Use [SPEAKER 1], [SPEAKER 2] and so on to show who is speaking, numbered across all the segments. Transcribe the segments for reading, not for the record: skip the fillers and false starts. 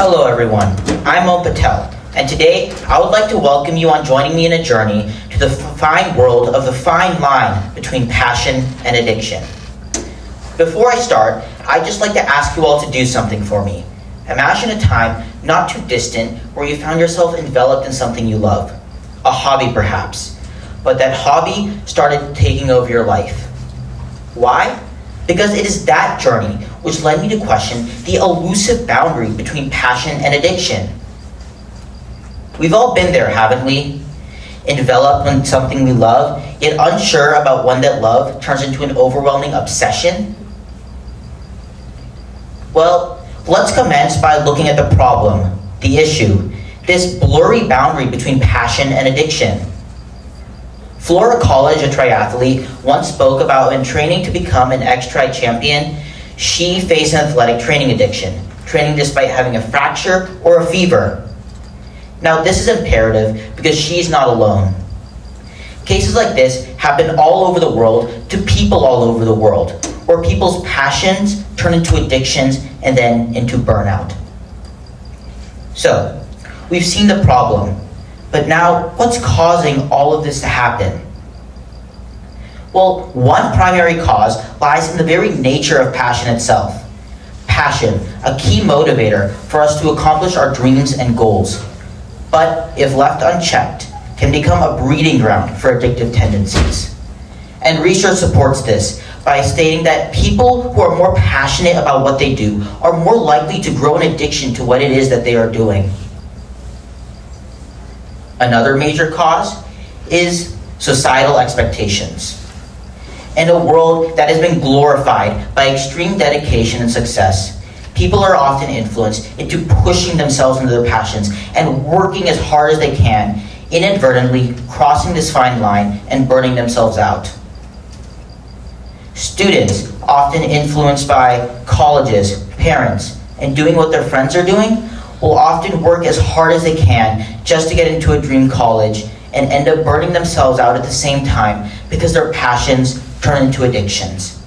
[SPEAKER 1] Hello everyone, I'm Patel, and today I would like to welcome you on joining me in a journey to the fine world of the fine line between passion and addiction. Before I start, I'd just like to ask you all to do something for me. Imagine a time not too distant where you found yourself enveloped in something you love, a hobby perhaps, but that hobby started taking over your life. Why? Because it is that journey which led me to question the elusive boundary between passion and addiction. We've all been there, haven't we? Enveloped in something we love, yet unsure about when that love turns into an overwhelming obsession? Well, let's commence by looking at the problem, the issue, this blurry boundary between passion and addiction. Flora College, a triathlete, once spoke about when training to become an ex-tri champion, she faced an athletic training addiction, training despite having a fracture or a fever. Now this is imperative because she's not alone. Cases like this happen all over the world to people all over the world, where people's passions turn into addictions and then into burnout. So, we've seen the problem. But now, what's causing all of this to happen? Well, one primary cause lies in the very nature of passion itself. Passion, a key motivator for us to accomplish our dreams and goals, but if left unchecked, can become a breeding ground for addictive tendencies. And research supports this by stating that people who are more passionate about what they do are more likely to grow an addiction to what it is that they are doing. Another major cause is societal expectations. In a world that has been glorified by extreme dedication and success, people are often influenced into pushing themselves into their passions and working as hard as they can, inadvertently crossing this fine line and burning themselves out. Students, often influenced by colleges, parents, and doing what their friends are doing, will often work as hard as they can just to get into a dream college and end up burning themselves out at the same time because their passions turn into addictions.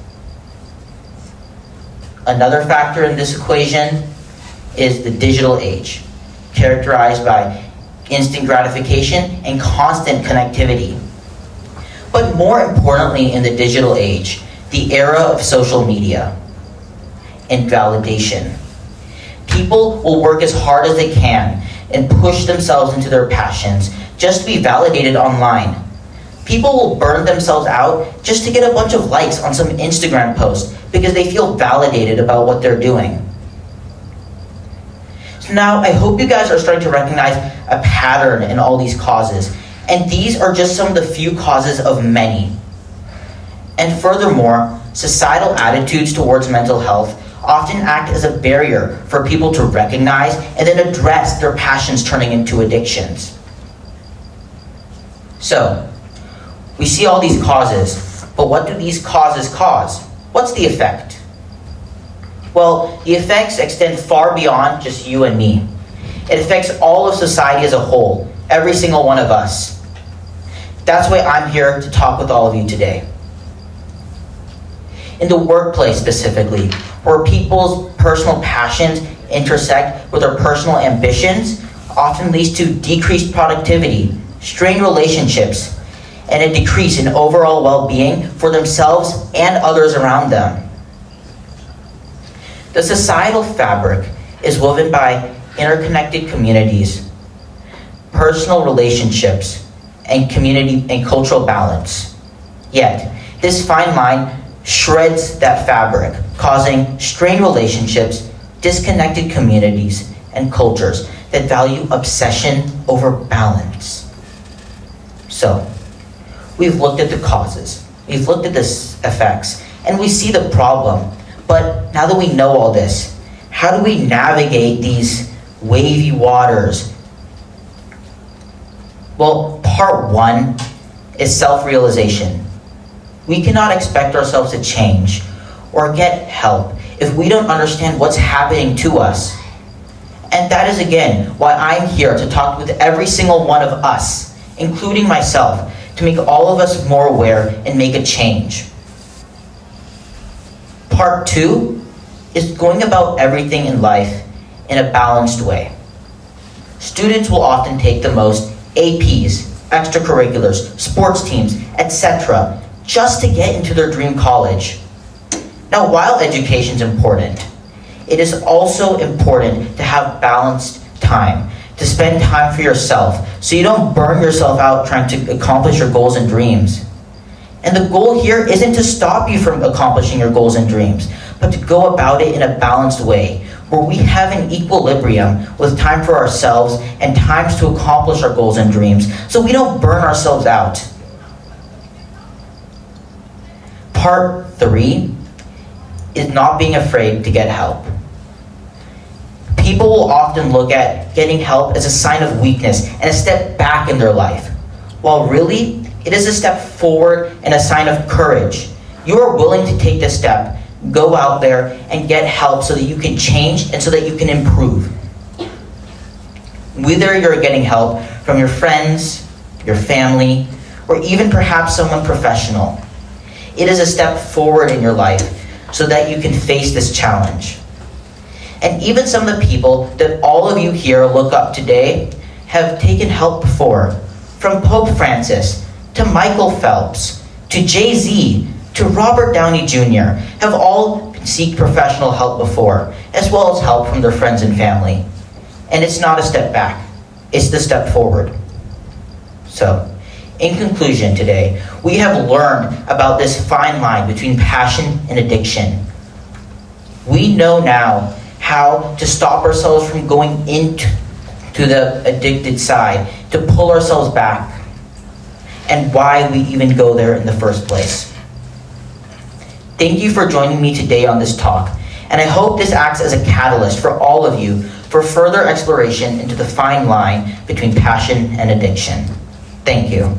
[SPEAKER 1] Another factor in this equation is the digital age, characterized by instant gratification and constant connectivity. But more importantly in the digital age, the era of social media and validation. People will work as hard as they can and push themselves into their passions just to be validated online. People will burn themselves out just to get a bunch of likes on some Instagram post because they feel validated about what they're doing. So now I hope you guys are starting to recognize a pattern in all these causes, and these are just some of the few causes of many. And furthermore, societal attitudes towards mental health often act as a barrier for people to recognize and then address their passions turning into addictions. So, we see all these causes, but what do these causes cause? What's the effect? Well, the effects extend far beyond just you and me. It affects all of society as a whole, every single one of us. That's why I'm here to talk with all of you today. In the workplace specifically, where people's personal passions intersect with their personal ambitions, often leads to decreased productivity, strained relationships, and a decrease in overall well-being for themselves and others around them. The societal fabric is woven by interconnected communities, personal relationships, and community and cultural balance. Yet, this fine line shreds that fabric, causing strained relationships, disconnected communities, and cultures that value obsession over balance. So, we've looked at the causes, we've looked at the effects, and we see the problem. But now that we know all this, how do we navigate these wavy waters? Well, part one is self-realization. We cannot expect ourselves to change or get help if we don't understand what's happening to us. And that is again why I'm here to talk with every single one of us, including myself, to make all of us more aware and make a change. Part two is going about everything in life in a balanced way. Students will often take the most APs, extracurriculars, sports teams, etc., just to get into their dream college. Now, while education is important, it is also important to have balanced time, to spend time for yourself, so you don't burn yourself out trying to accomplish your goals and dreams. And the goal here isn't to stop you from accomplishing your goals and dreams, but to go about it in a balanced way, where we have an equilibrium with time for ourselves and times to accomplish our goals and dreams, so we don't burn ourselves out. Part 3 is not being afraid to get help. People will often look at getting help as a sign of weakness and a step back in their life, while really, it is a step forward and a sign of courage. You are willing to take this step, go out there and get help so that you can change and so that you can improve. Whether you're getting help from your friends, your family, or even perhaps someone professional, it is a step forward in your life so that you can face this challenge. And even some of the people that all of you here look up today have taken help before, from Pope Francis to Michael Phelps to Jay-Z to Robert Downey Jr. have all seek professional help before, as well as help from their friends and family. And it's not a step back, it's the step forward. So, in conclusion today, we have learned about this fine line between passion and addiction. We know now how to stop ourselves from going into the addicted side, to pull ourselves back, and why we even go there in the first place. Thank you for joining me today on this talk, and I hope this acts as a catalyst for all of you for further exploration into the fine line between passion and addiction. Thank you.